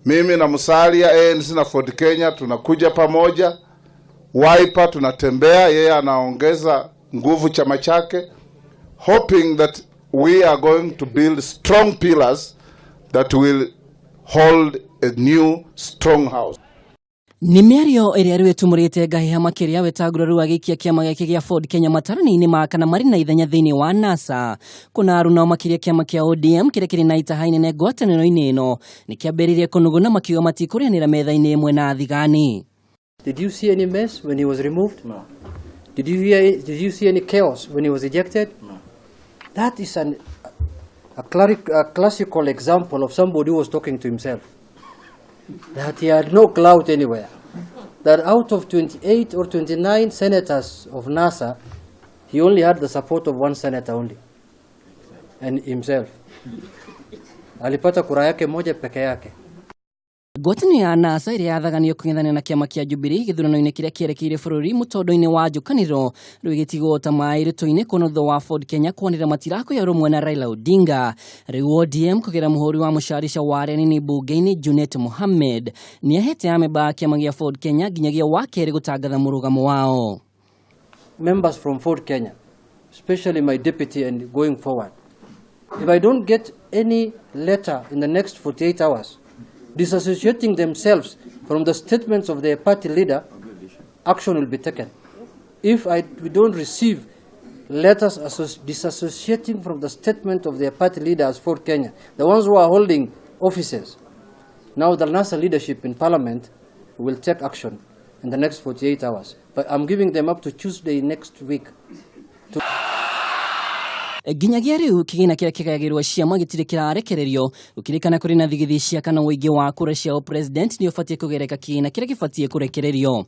Mimi na Musalia, ANC na Ford Kenya tunakuja pamoja. Wiper tunatembea, yeye anaongeza nguvu chama chake, hoping that we are going to build strong pillars that will hold a new strong house. Ni mĩario ĩrĩa rĩu ĩtumũrĩte ngahĩha makĩria wetagũra rĩu agĩikia kĩama gĩkĩ gĩa Ford Kenya matarani-inĩ ma kana marĩ na ithenya thĩinĩ wa NASA. Kuna aruna makĩria kĩama kĩa ODM kĩrĩa kĩrĩ na itaha inene ngwatanĩro-inĩ ĩno nĩkĩambĩrĩirie kũnuguna makiuga matikũrĩanĩra metha-inĩ ĩmwe na thigani. Did you see any mess when he was removed? No. Did you see any chaos when he was ejected? No. That is a classical example of somebody who was talking to himself. That he had no clout anywhere. That out of 28 or 29 senators of NASA, he only had the support of one senator only. And himself. Alipata kura yake moja peke yake. Ngwatanĩro ya NASA ĩrĩa yathaganio kũng'ethanĩra na kĩama kĩa Jubilee gĩthurano-inĩ kĩrĩa kĩerekeire bũrũri mũtondo-inĩ wa njũkanĩro rĩu gĩtigwo ta maĩ rĩtũ-inĩ kũnotho wa Ford Kenya kwanĩra matirakũya rũmwe na Raila Odinga. Rĩu ODM kũgera mũhũri wa mũcarisha wa arenini bunge-inĩ Junet Mohamed nĩahete amemba a kĩama gĩa Ford Kenya nginyagia wa kerĩ gũtangatha mũrũgamo wao. Members from Ford Kenya, especially my deputy and going forward, if I don't get any letter in the next 48 hours disassociating themselves from the statements of their party leader, action will be taken. If we don't receive letters disassociating from the statement of their party leader as Ford Kenya, the ones who are holding offices, now the NASA leadership in Parliament will take action in the next 48 hours. But I'm giving them up to Tuesday next week. Ginyagia rĩu kĩgĩna kĩrĩa kĩgayagĩrwo ciama gĩtirĩ kĩrarekererio gũkĩrĩkana kũrĩ na thigithia cia kana ũingĩ wa kura cia president nĩ ũbatiĩ kũgereka kĩgĩna kĩrĩa gĩbatiĩ kũrekererio.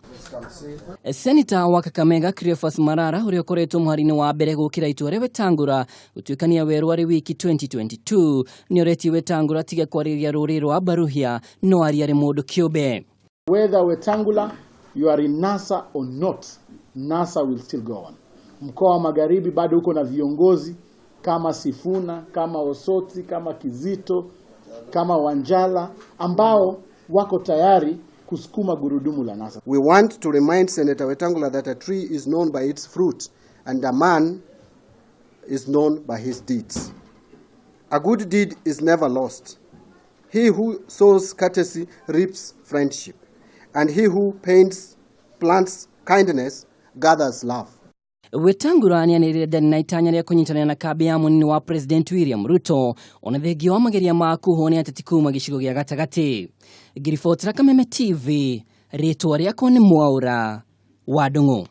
Senator wa Kakamega Cleophas Malala ũrĩa ũkoretwo mũhari-inĩ wa mbere gũkĩra itua rĩa Wetangula gũtuĩkania werũ arĩ wiki 2022 nĩ oretie Wetangula tige kwarĩrĩria rũrĩrĩ rwa Baruhia no arĩ mũndũ kĩũmbe. Whether Wetangula you are in NASA or not, NASA will still go on. Mkoa wa Magharibi bado uko na viongozi kama Sifuna, kama Osoti, kama Kizito, kama Wanjala ambao wako tayari kusukuma gurudumu la NASA. We want to remind Senator Wetangula that a tree is known by its fruit and a man is known by his deeds. A good deed is never lost. He who sows courtesy reaps friendship, and he who plants kindness gathers love. Wetangula nĩanĩrĩire ndani na itanya rĩa kũnyitanĩra na kambi ya mũnini wa President William Ruto ona thengia wa mageria ma kuhũnia ateti kuma gĩcigo gĩa gatagatĩ. Ngiribotera Kameme TV, rĩtwa rĩakwa nĩ Mwaura wa Ndung'u.